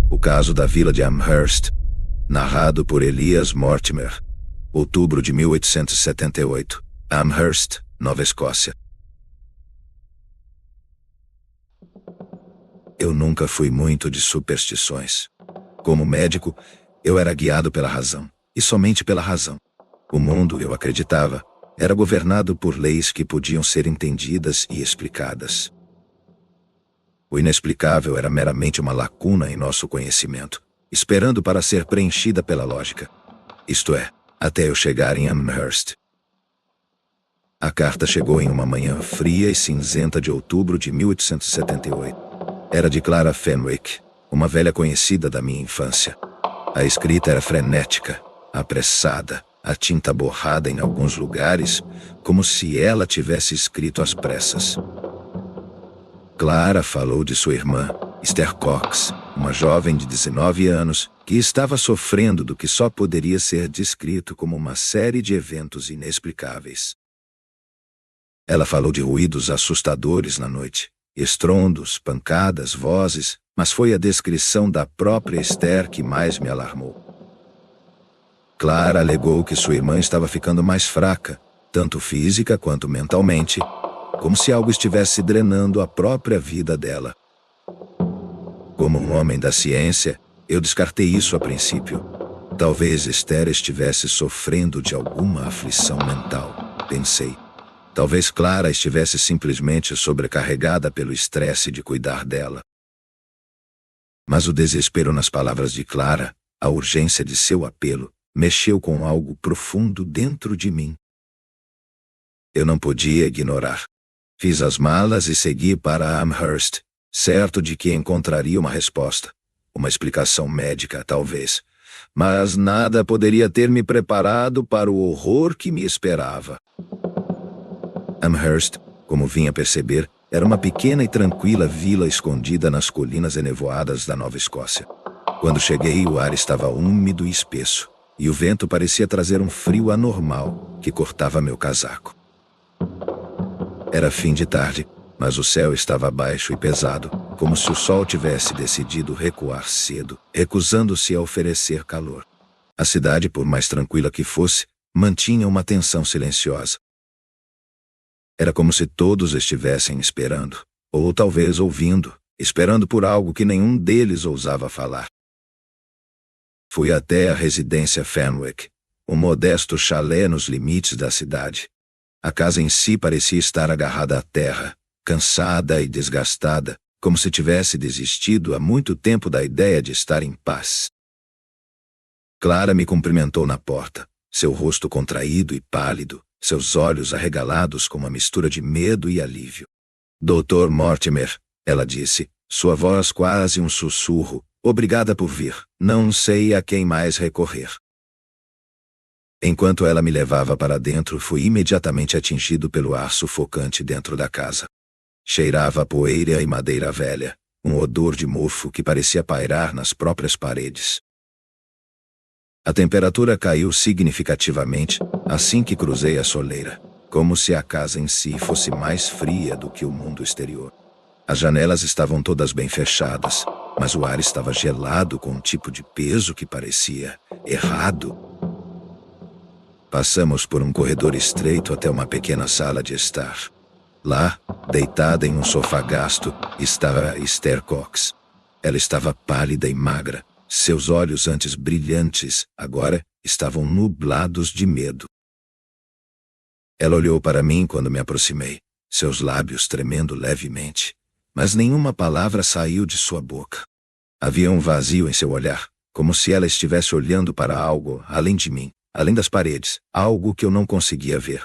O caso da vila de Amherst, narrado por Elias Mortimer. Outubro de 1878. Amherst, Nova Escócia. Eu nunca fui muito de superstições. Como médico, eu era guiado pela razão, e somente pela razão. O mundo, eu acreditava, era governado por leis que podiam ser entendidas e explicadas. O inexplicável era meramente uma lacuna em nosso conhecimento, esperando para ser preenchida pela lógica. Isto é, até eu chegar em Amherst. A carta chegou em uma manhã fria e cinzenta de outubro de 1878. Era de Clara Fenwick, uma velha conhecida da minha infância. A escrita era frenética, apressada, a tinta borrada em alguns lugares, como se ela tivesse escrito às pressas. Clara falou de sua irmã, Esther Cox, uma jovem de 19 anos, que estava sofrendo do que só poderia ser descrito como uma série de eventos inexplicáveis. Ela falou de ruídos assustadores na noite, estrondos, pancadas, vozes, mas foi a descrição da própria Esther que mais me alarmou. Clara alegou que sua irmã estava ficando mais fraca, tanto física quanto mentalmente, como se algo estivesse drenando a própria vida dela. Como um homem da ciência, eu descartei isso a princípio. Talvez Esther estivesse sofrendo de alguma aflição mental, pensei. Talvez Clara estivesse simplesmente sobrecarregada pelo estresse de cuidar dela. Mas o desespero nas palavras de Clara, a urgência de seu apelo, mexeu com algo profundo dentro de mim. Eu não podia ignorar. Fiz as malas e segui para Amherst, certo de que encontraria uma resposta, uma explicação médica, talvez. Mas nada poderia ter me preparado para o horror que me esperava. Amherst, como vinha perceber, era uma pequena e tranquila vila escondida nas colinas enevoadas da Nova Escócia. Quando cheguei, o ar estava úmido e espesso, e o vento parecia trazer um frio anormal que cortava meu casaco. Era fim de tarde, mas o céu estava baixo e pesado, como se o sol tivesse decidido recuar cedo, recusando-se a oferecer calor. A cidade, por mais tranquila que fosse, mantinha uma tensão silenciosa. Era como se todos estivessem esperando, ou talvez ouvindo, esperando por algo que nenhum deles ousava falar. Fui até a residência Fenwick, um modesto chalé nos limites da cidade. A casa em si parecia estar agarrada à terra, cansada e desgastada, como se tivesse desistido há muito tempo da ideia de estar em paz. Clara me cumprimentou na porta, seu rosto contraído e pálido, seus olhos arregalados com uma mistura de medo e alívio. Dr. Mortimer, ela disse, sua voz quase um sussurro, obrigada por vir, não sei a quem mais recorrer. Enquanto ela me levava para dentro, fui imediatamente atingido pelo ar sufocante dentro da casa. Cheirava a poeira e madeira velha, um odor de mofo que parecia pairar nas próprias paredes. A temperatura caiu significativamente assim que cruzei a soleira, como se a casa em si fosse mais fria do que o mundo exterior. As janelas estavam todas bem fechadas, mas o ar estava gelado com um tipo de peso que parecia errado. Passamos por um corredor estreito até uma pequena sala de estar. Lá, deitada em um sofá gasto, estava Esther Cox. Ela estava pálida e magra. Seus olhos, antes brilhantes, agora estavam nublados de medo. Ela olhou para mim quando me aproximei, seus lábios tremendo levemente, mas nenhuma palavra saiu de sua boca. Havia um vazio em seu olhar, como se ela estivesse olhando para algo além de mim. Além das paredes, algo que eu não conseguia ver.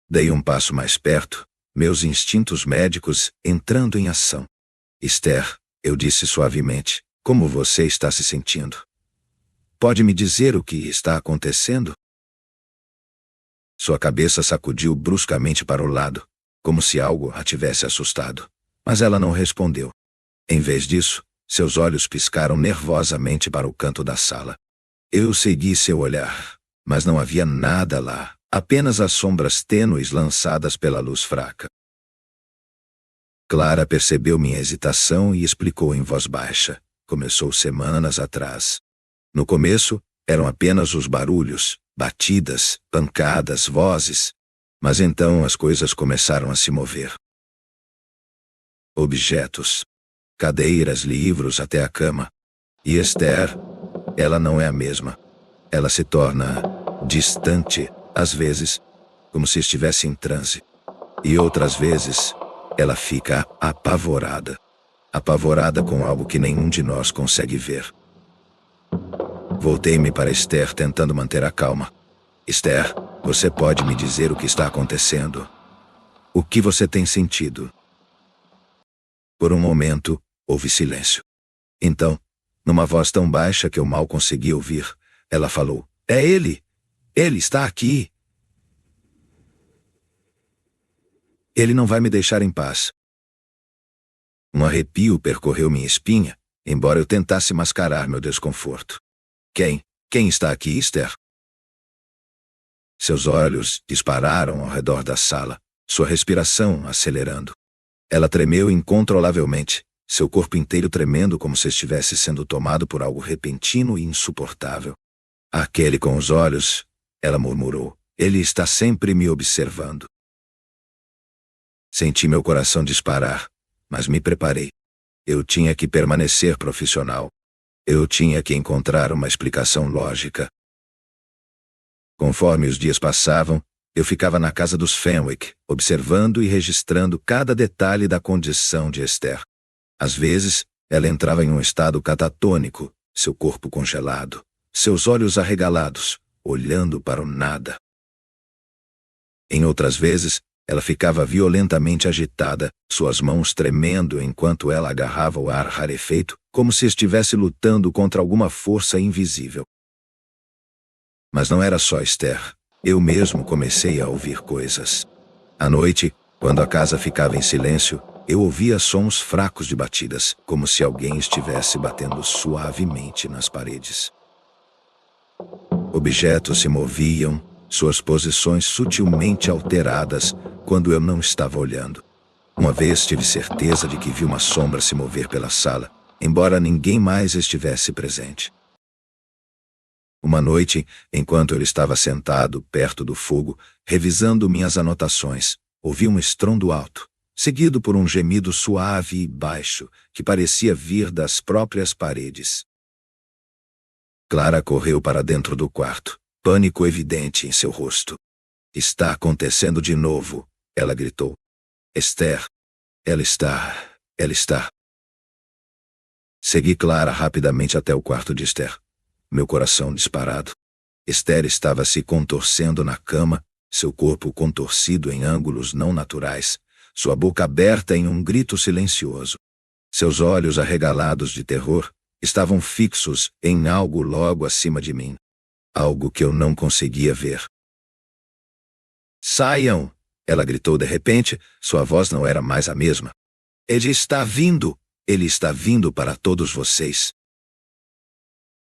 Dei um passo mais perto, meus instintos médicos entrando em ação. Esther, eu disse suavemente, como você está se sentindo? Pode me dizer o que está acontecendo? Sua cabeça sacudiu bruscamente para o lado, como se algo a tivesse assustado, mas ela não respondeu. Em vez disso, seus olhos piscaram nervosamente para o canto da sala. Eu segui seu olhar. Mas não havia nada lá, apenas as sombras tênues lançadas pela luz fraca. Clara percebeu minha hesitação e explicou em voz baixa. Começou semanas atrás. No começo, eram apenas os barulhos, batidas, pancadas, vozes. Mas então as coisas começaram a se mover. Objetos. Cadeiras, livros, até a cama. E Esther, ela não é a mesma. Ela se torna distante, às vezes, como se estivesse em transe. E outras vezes, ela fica apavorada. Apavorada com algo que nenhum de nós consegue ver. Voltei-me para Esther, tentando manter a calma. Esther, você pode me dizer o que está acontecendo? O que você tem sentido? Por um momento, houve silêncio. Então, numa voz tão baixa que eu mal consegui ouvir, ela falou: é ele! Ele está aqui! Ele não vai me deixar em paz. Um arrepio percorreu minha espinha, embora eu tentasse mascarar meu desconforto. Quem está aqui, Esther? Seus olhos dispararam ao redor da sala, sua respiração acelerando. Ela tremeu incontrolavelmente, seu corpo inteiro tremendo como se estivesse sendo tomado por algo repentino e insuportável. Aquele com os olhos, ela murmurou, ele está sempre me observando. Senti meu coração disparar, mas me preparei. Eu tinha que permanecer profissional. Eu tinha que encontrar uma explicação lógica. Conforme os dias passavam, eu ficava na casa dos Fenwick, observando e registrando cada detalhe da condição de Esther. Às vezes, ela entrava em um estado catatônico, seu corpo congelado, seus olhos arregalados, olhando para o nada. Em outras vezes, ela ficava violentamente agitada, suas mãos tremendo enquanto ela agarrava o ar rarefeito, como se estivesse lutando contra alguma força invisível. Mas não era só Esther. Eu mesmo comecei a ouvir coisas. À noite, quando a casa ficava em silêncio, eu ouvia sons fracos de batidas, como se alguém estivesse batendo suavemente nas paredes. Objetos se moviam, suas posições sutilmente alteradas, quando eu não estava olhando. Uma vez tive certeza de que vi uma sombra se mover pela sala, embora ninguém mais estivesse presente. Uma noite, enquanto eu estava sentado perto do fogo, revisando minhas anotações, ouvi um estrondo alto, seguido por um gemido suave e baixo, que parecia vir das próprias paredes. Clara correu para dentro do quarto, pânico evidente em seu rosto. Está acontecendo de novo, ela gritou. Esther, ela está. Segui Clara rapidamente até o quarto de Esther. Meu coração disparado. Esther estava se contorcendo na cama, seu corpo contorcido em ângulos não naturais, sua boca aberta em um grito silencioso. Seus olhos arregalados de terror estavam fixos em algo logo acima de mim. Algo que eu não conseguia ver. Saiam! Ela gritou de repente, sua voz não era mais a mesma. Ele está vindo! Ele está vindo para todos vocês.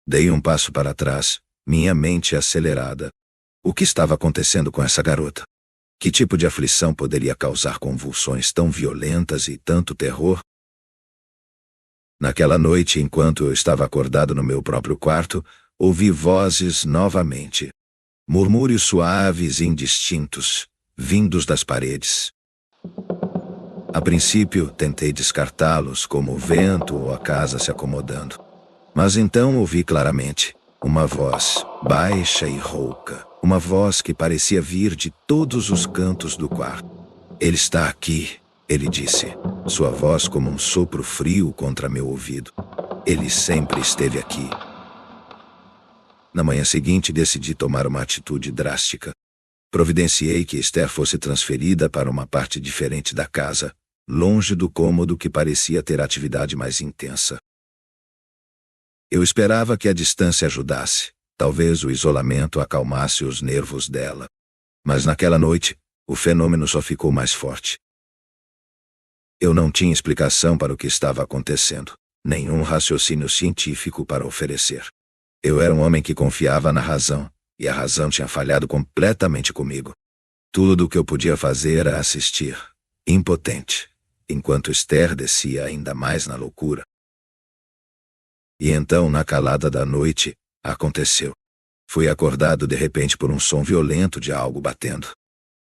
Dei um passo para trás, minha mente acelerada. O que estava acontecendo com essa garota? Que tipo de aflição poderia causar convulsões tão violentas e tanto terror? Naquela noite, enquanto eu estava acordado no meu próprio quarto, ouvi vozes novamente. Murmúrios suaves e indistintos, vindos das paredes. A princípio, tentei descartá-los como o vento ou a casa se acomodando. Mas então ouvi claramente uma voz baixa e rouca, uma voz que parecia vir de todos os cantos do quarto. Ele está aqui, ele disse, sua voz como um sopro frio contra meu ouvido. Ele sempre esteve aqui. Na manhã seguinte decidi tomar uma atitude drástica. Providenciei que Esther fosse transferida para uma parte diferente da casa, longe do cômodo que parecia ter atividade mais intensa. Eu esperava que a distância ajudasse, talvez o isolamento acalmasse os nervos dela. Mas naquela noite, o fenômeno só ficou mais forte. Eu não tinha explicação para o que estava acontecendo, nenhum raciocínio científico para oferecer. Eu era um homem que confiava na razão, e a razão tinha falhado completamente comigo. Tudo o que eu podia fazer era assistir, impotente, enquanto Esther descia ainda mais na loucura. E então, na calada da noite, aconteceu. Fui acordado de repente por um som violento de algo batendo.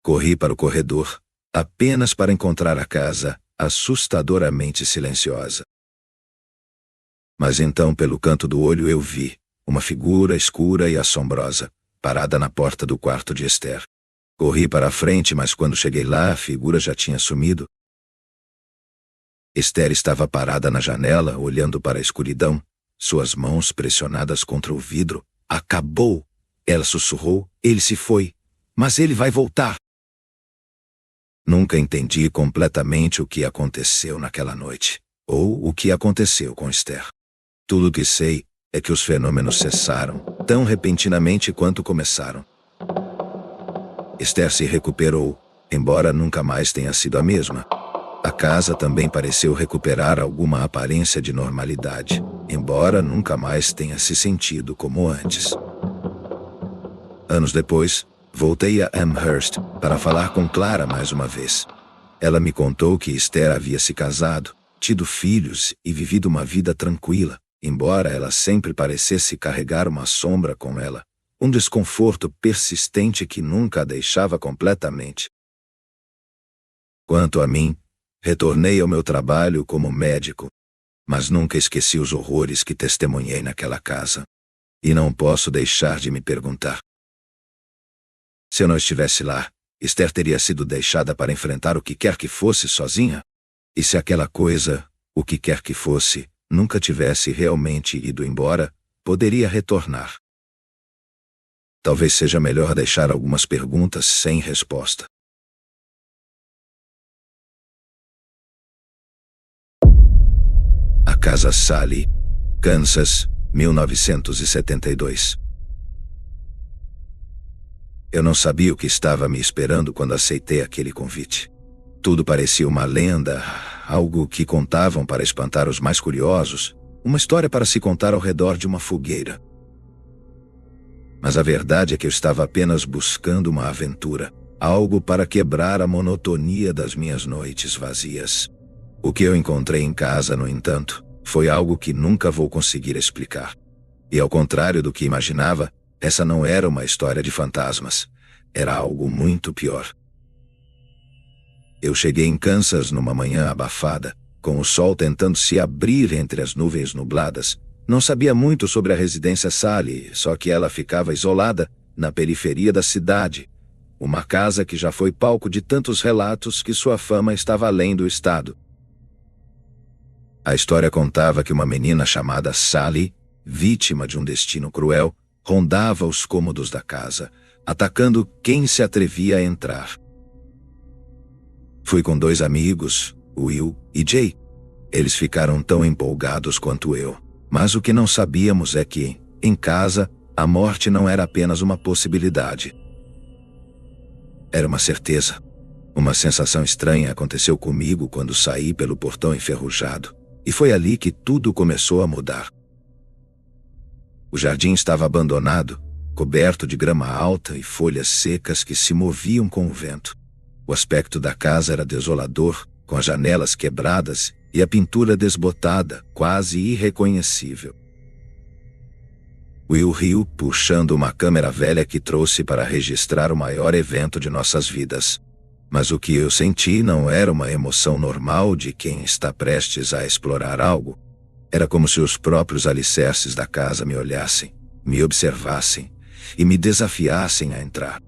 Corri para o corredor, apenas para encontrar a casa assustadoramente silenciosa. Mas então, pelo canto do olho, eu vi uma figura escura e assombrosa, parada na porta do quarto de Esther. Corri para a frente, mas quando cheguei lá, a figura já tinha sumido. Esther estava parada na janela, olhando para a escuridão, suas mãos pressionadas contra o vidro. Acabou! Ela sussurrou. Ele se foi. Mas ele vai voltar. Nunca entendi completamente o que aconteceu naquela noite, ou o que aconteceu com Esther. Tudo o que sei é que os fenômenos cessaram, tão repentinamente quanto começaram. Esther se recuperou, embora nunca mais tenha sido a mesma. A casa também pareceu recuperar alguma aparência de normalidade, embora nunca mais tenha se sentido como antes. Anos depois, voltei a Amherst para falar com Clara mais uma vez. Ela me contou que Esther havia se casado, tido filhos e vivido uma vida tranquila, embora ela sempre parecesse carregar uma sombra com ela, um desconforto persistente que nunca a deixava completamente. Quanto a mim, retornei ao meu trabalho como médico, mas nunca esqueci os horrores que testemunhei naquela casa. E não posso deixar de me perguntar: se eu não estivesse lá, Esther teria sido deixada para enfrentar o que quer que fosse sozinha? E se aquela coisa, o que quer que fosse, nunca tivesse realmente ido embora, poderia retornar? Talvez seja melhor deixar algumas perguntas sem resposta. A Casa Sally, Kansas, 1972. Eu não sabia o que estava me esperando quando aceitei aquele convite. Tudo parecia uma lenda, algo que contavam para espantar os mais curiosos, uma história para se contar ao redor de uma fogueira. Mas a verdade é que eu estava apenas buscando uma aventura, algo para quebrar a monotonia das minhas noites vazias. O que eu encontrei em casa, no entanto, foi algo que nunca vou conseguir explicar. E ao contrário do que imaginava, essa não era uma história de fantasmas. Era algo muito pior. Eu cheguei em Kansas numa manhã abafada, com o sol tentando se abrir entre as nuvens nubladas. Não sabia muito sobre a residência Sally, só que ela ficava isolada, na periferia da cidade. Uma casa que já foi palco de tantos relatos que sua fama estava além do estado. A história contava que uma menina chamada Sally, vítima de um destino cruel, rondava os cômodos da casa, atacando quem se atrevia a entrar. Fui com 2 amigos, Will e Jay. Eles ficaram tão empolgados quanto eu, mas o que não sabíamos é que, em casa, a morte não era apenas uma possibilidade. Era uma certeza. Uma sensação estranha aconteceu comigo quando saí pelo portão enferrujado, e foi ali que tudo começou a mudar. O jardim estava abandonado, coberto de grama alta e folhas secas que se moviam com o vento. O aspecto da casa era desolador, com as janelas quebradas e a pintura desbotada, quase irreconhecível. Will riu, puxando uma câmera velha que trouxe para registrar o maior evento de nossas vidas. Mas o que eu senti não era uma emoção normal de quem está prestes a explorar algo. Era como se os próprios alicerces da casa me olhassem, me observassem e me desafiassem a entrar.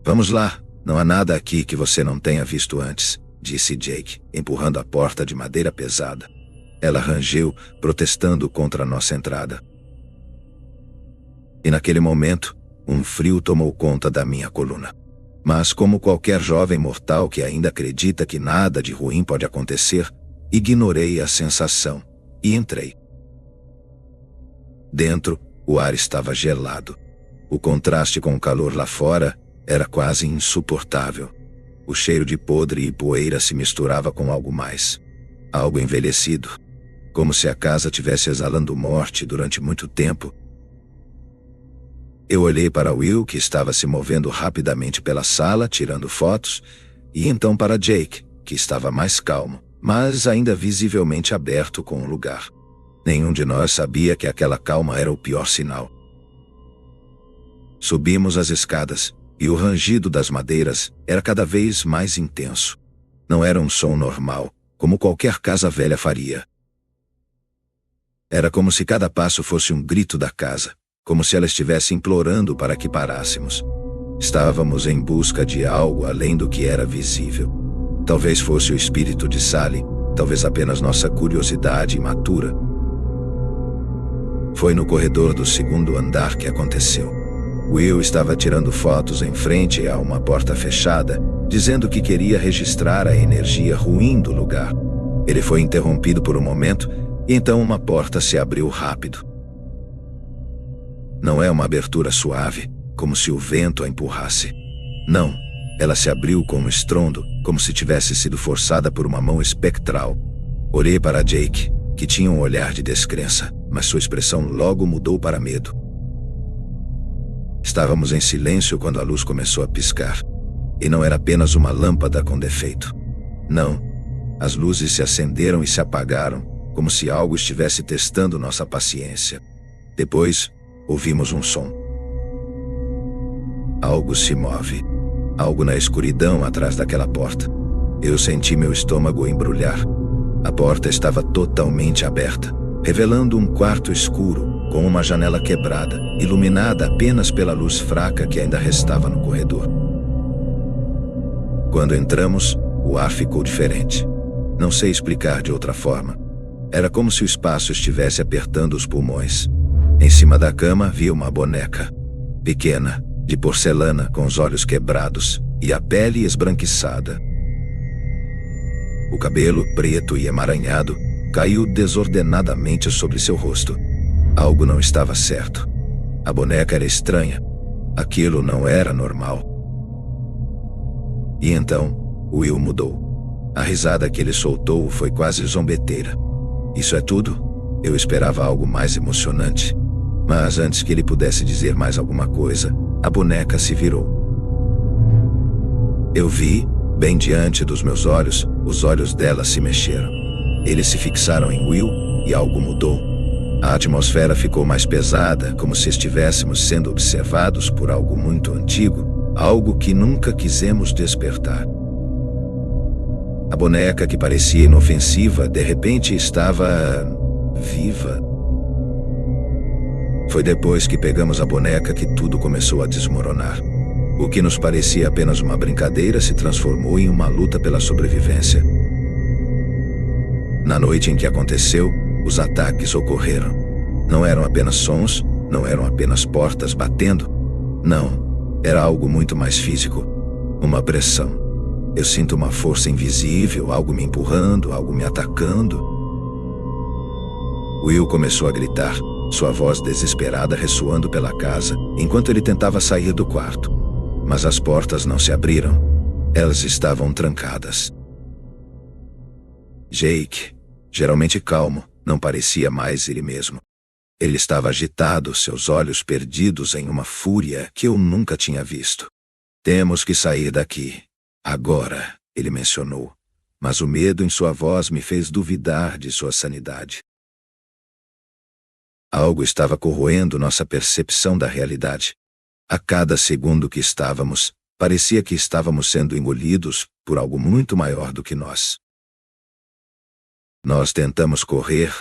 Vamos lá, não há nada aqui que você não tenha visto antes, disse Jake, empurrando a porta de madeira pesada. Ela rangeu, protestando contra a nossa entrada. E naquele momento, um frio tomou conta da minha coluna. Mas como qualquer jovem mortal que ainda acredita que nada de ruim pode acontecer, ignorei a sensação e entrei. Dentro, o ar estava gelado. O contraste com o calor lá fora era quase insuportável. O cheiro de podre e poeira se misturava com algo mais. Algo envelhecido. Como se a casa tivesse exalando morte durante muito tempo. Eu olhei para Will, que estava se movendo rapidamente pela sala, tirando fotos, e então para Jake, que estava mais calmo, mas ainda visivelmente aberto com o lugar. Nenhum de nós sabia que aquela calma era o pior sinal. Subimos as escadas, e o rangido das madeiras era cada vez mais intenso. Não era um som normal, como qualquer casa velha faria. Era como se cada passo fosse um grito da casa, como se ela estivesse implorando para que parássemos. Estávamos em busca de algo além do que era visível. Talvez fosse o espírito de Sally, talvez apenas nossa curiosidade imatura. Foi no corredor do segundo andar que aconteceu. Will estava tirando fotos em frente a uma porta fechada, dizendo que queria registrar a energia ruim do lugar. Ele foi interrompido por um momento, e então uma porta se abriu rápido. Não é uma abertura suave, como se o vento a empurrasse. Não, ela se abriu com um estrondo, como se tivesse sido forçada por uma mão espectral. Olhei para Jake, que tinha um olhar de descrença, mas sua expressão logo mudou para medo. Estávamos em silêncio quando a luz começou a piscar. E não era apenas uma lâmpada com defeito. Não, as luzes se acenderam e se apagaram, como se algo estivesse testando nossa paciência. Depois, ouvimos um som. Algo se move. Algo na escuridão atrás daquela porta. Eu senti meu estômago embrulhar. A porta estava totalmente aberta, revelando um quarto escuro, com uma janela quebrada, iluminada apenas pela luz fraca que ainda restava no corredor. Quando entramos, o ar ficou diferente. Não sei explicar de outra forma. Era como se o espaço estivesse apertando os pulmões. Em cima da cama havia uma boneca. Pequena, de porcelana, com os olhos quebrados e a pele esbranquiçada. O cabelo, preto e emaranhado, caiu desordenadamente sobre seu rosto. Algo não estava certo. A boneca era estranha. Aquilo não era normal. E então, Will mudou. A risada que ele soltou foi quase zombeteira. Isso é tudo? Eu esperava algo mais emocionante. Mas antes que ele pudesse dizer mais alguma coisa, a boneca se virou. Eu vi, bem diante dos meus olhos, os olhos dela se mexeram. Eles se fixaram em Will e algo mudou. A atmosfera ficou mais pesada, como se estivéssemos sendo observados por algo muito antigo, algo que nunca quisemos despertar. A boneca, que parecia inofensiva, de repente estava viva. Foi depois que pegamos a boneca que tudo começou a desmoronar. O que nos parecia apenas uma brincadeira se transformou em uma luta pela sobrevivência. Na noite em que aconteceu, os ataques ocorreram. Não eram apenas sons, não eram apenas portas batendo. Não, era algo muito mais físico. Uma pressão. Eu sinto uma força invisível, algo me empurrando, algo me atacando. Will começou a gritar, sua voz desesperada ressoando pela casa, enquanto ele tentava sair do quarto. Mas as portas não se abriram. Elas estavam trancadas. Jake, geralmente calmo, não parecia mais ele mesmo. Ele estava agitado, seus olhos perdidos em uma fúria que eu nunca tinha visto. Temos que sair daqui. Agora, ele mencionou, mas o medo em sua voz me fez duvidar de sua sanidade. Algo estava corroendo nossa percepção da realidade. A cada segundo que estávamos, parecia que estávamos sendo engolidos por algo muito maior do que nós. Nós tentamos correr,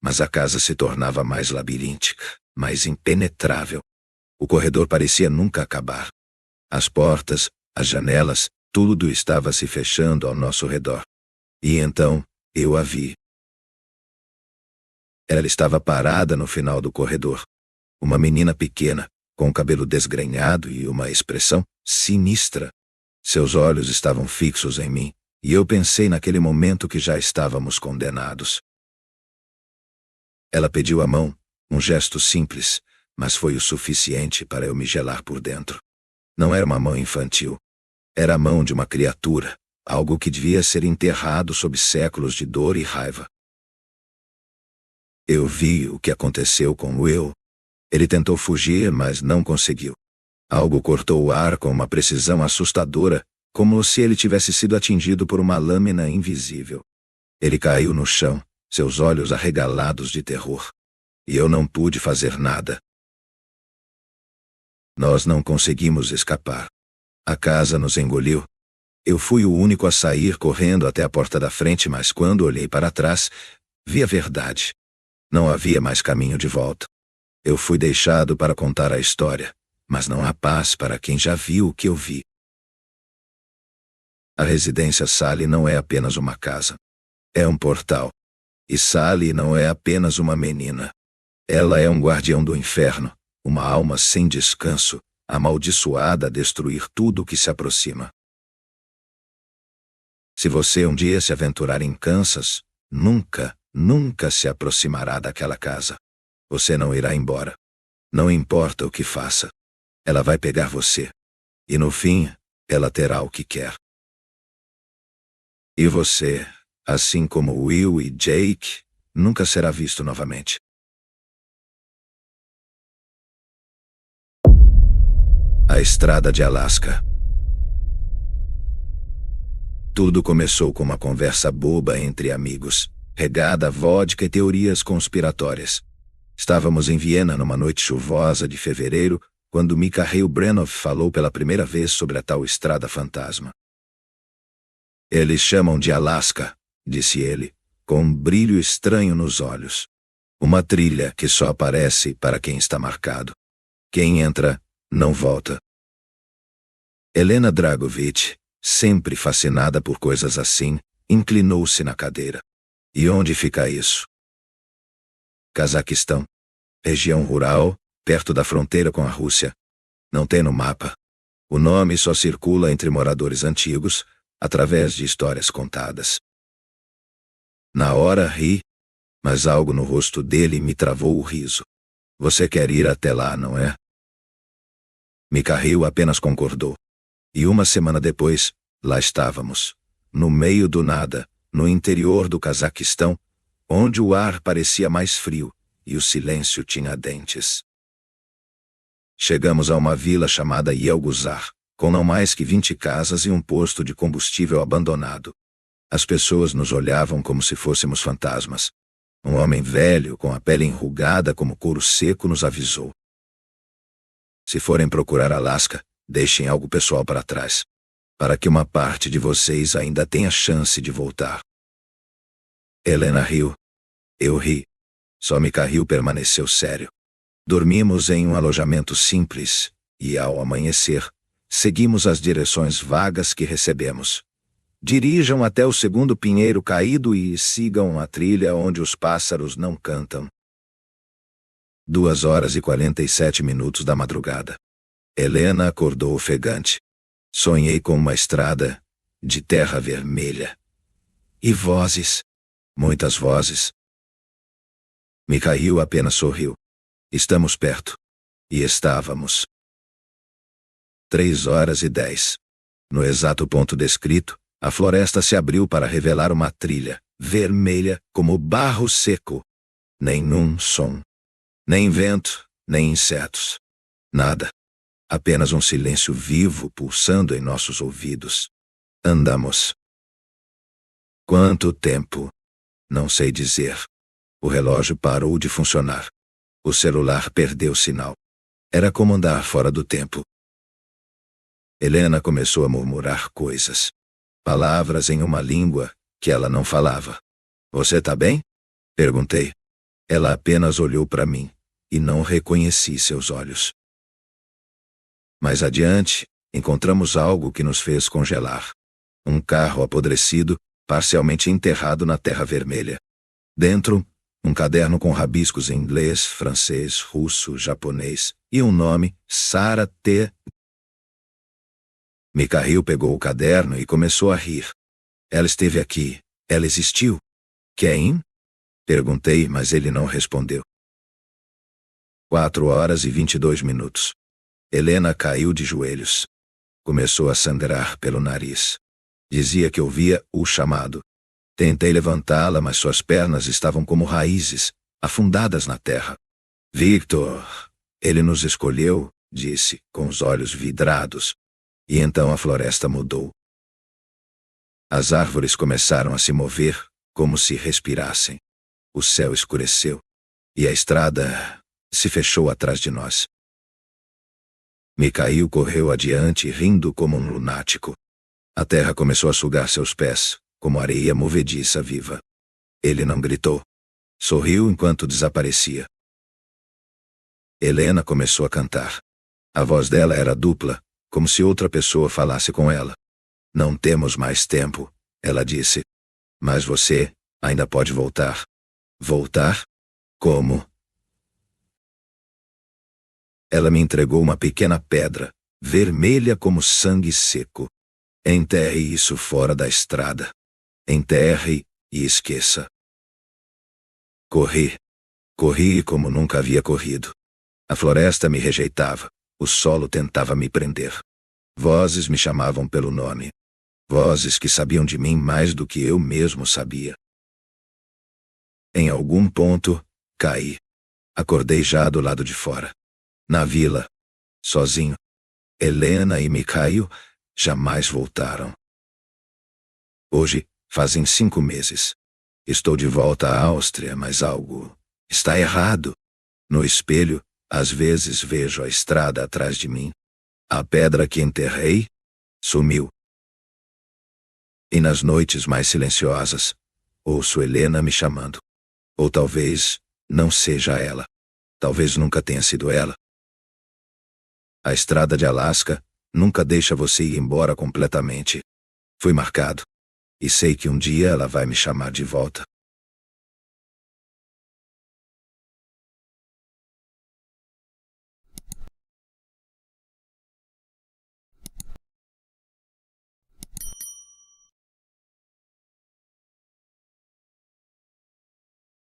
mas a casa se tornava mais labiríntica, mais impenetrável. O corredor parecia nunca acabar. As portas, as janelas, tudo estava se fechando ao nosso redor. E então, eu a vi. Ela estava parada no final do corredor. Uma menina pequena, com o cabelo desgrenhado e uma expressão sinistra. Seus olhos estavam fixos em mim, e eu pensei naquele momento que já estávamos condenados. Ela pediu a mão, um gesto simples, mas foi o suficiente para eu me gelar por dentro. Não era uma mão infantil. Era a mão de uma criatura, algo que devia ser enterrado sob séculos de dor e raiva. Eu vi o que aconteceu com Will. Ele tentou fugir, mas não conseguiu. Algo cortou o ar com uma precisão assustadora, como se ele tivesse sido atingido por uma lâmina invisível. Ele caiu no chão, seus olhos arregalados de terror. E eu não pude fazer nada. Nós não conseguimos escapar. A casa nos engoliu. Eu fui o único a sair correndo até a porta da frente, mas quando olhei para trás, vi a verdade. Não havia mais caminho de volta. Eu fui deixado para contar a história, mas não há paz para quem já viu o que eu vi. A residência Sally não é apenas uma casa. É um portal. E Sally não é apenas uma menina. Ela é um guardião do inferno, uma alma sem descanso, amaldiçoada a destruir tudo o que se aproxima. Se você um dia se aventurar em Kansas, nunca se aproximará daquela casa. Você não irá embora. Não importa o que faça. Ela vai pegar você. E no fim, ela terá o que quer. E você, assim como Will e Jake, nunca será visto novamente. A Estrada de Alaska. Tudo começou com uma conversa boba entre amigos, regada a vodka e teorias conspiratórias. Estávamos em Viena numa noite chuvosa de fevereiro, quando Mikhail Brenov falou pela primeira vez sobre a tal estrada fantasma. Eles chamam de Alaska, disse ele, com um brilho estranho nos olhos. Uma trilha que só aparece para quem está marcado. Quem entra, não volta. Helena Dragovich, sempre fascinada por coisas assim, inclinou-se na cadeira. E onde fica isso? Cazaquistão. Região rural, perto da fronteira com a Rússia. Não tem no mapa. O nome só circula entre moradores antigos, através de histórias contadas. Na hora ri, mas algo no rosto dele me travou o riso. Você quer ir até lá, não é? Mikhail apenas concordou. E uma semana depois, lá estávamos, no meio do nada, no interior do Cazaquistão, onde o ar parecia mais frio e o silêncio tinha dentes. Chegamos a uma vila chamada Yelguzar, com não mais que 20 casas e um posto de combustível abandonado. As pessoas nos olhavam como se fôssemos fantasmas. Um homem velho, com a pele enrugada como couro seco, nos avisou. Se forem procurar Alaska, deixem algo pessoal para trás, para que uma parte de vocês ainda tenha chance de voltar. Helena riu. Eu ri. Só Mikhail permaneceu sério. Dormimos em um alojamento simples, e ao amanhecer, seguimos as direções vagas que recebemos. Dirijam até o segundo pinheiro caído e sigam a trilha onde os pássaros não cantam. 2h47 da madrugada. Helena acordou ofegante. Sonhei com uma estrada de terra vermelha. E vozes. Muitas vozes. Mikhail apenas sorriu. Estamos perto. E estávamos. 3h10. No exato ponto descrito, a floresta se abriu para revelar uma trilha, vermelha como barro seco. Nenhum som. Nem vento, nem insetos. Nada. Apenas um silêncio vivo pulsando em nossos ouvidos. Andamos. Quanto tempo? Não sei dizer. O relógio parou de funcionar. O celular perdeu sinal. Era como andar fora do tempo. Helena começou a murmurar coisas. Palavras em uma língua que ela não falava. Você tá bem? Perguntei. Ela apenas olhou para mim, e não reconheci seus olhos. Mais adiante, encontramos algo que nos fez congelar. Um carro apodrecido, parcialmente enterrado na terra vermelha. Dentro, um caderno com rabiscos em inglês, francês, russo, japonês, e um nome, Sarah T. Mikhail pegou o caderno e começou a rir. Ela esteve aqui. Ela existiu. Quem? Perguntei, mas ele não respondeu. 4h22. Helena caiu de joelhos. Começou a sangrar pelo nariz. Dizia que ouvia o chamado. Tentei levantá-la, mas suas pernas estavam como raízes, afundadas na terra. Victor! Ele nos escolheu, disse, com os olhos vidrados. E então a floresta mudou. As árvores começaram a se mover, como se respirassem. O céu escureceu. E a estrada se fechou atrás de nós. Mikhail correu adiante, rindo como um lunático. A terra começou a sugar seus pés, como areia movediça viva. Ele não gritou. Sorriu enquanto desaparecia. Helena começou a cantar. A voz dela era dupla, como se outra pessoa falasse com ela. Não temos mais tempo, ela disse. Mas você ainda pode voltar. Voltar? Como? Ela me entregou uma pequena pedra, vermelha como sangue seco. Enterre isso fora da estrada. Enterre e esqueça. Corri. Corri como nunca havia corrido. A floresta me rejeitava. O solo tentava me prender. Vozes me chamavam pelo nome. Vozes que sabiam de mim mais do que eu mesmo sabia. Em algum ponto, caí. Acordei já do lado de fora. Na vila. Sozinho. Helena e Mikhail jamais voltaram. Hoje, fazem 5 meses. Estou de volta à Áustria, mas algo está errado. No espelho, às vezes vejo a estrada atrás de mim. A pedra que enterrei sumiu. E nas noites mais silenciosas, ouço Helena me chamando. Ou talvez não seja ela. Talvez nunca tenha sido ela. A estrada de Alasca nunca deixa você ir embora completamente. Fui marcado. E sei que um dia ela vai me chamar de volta.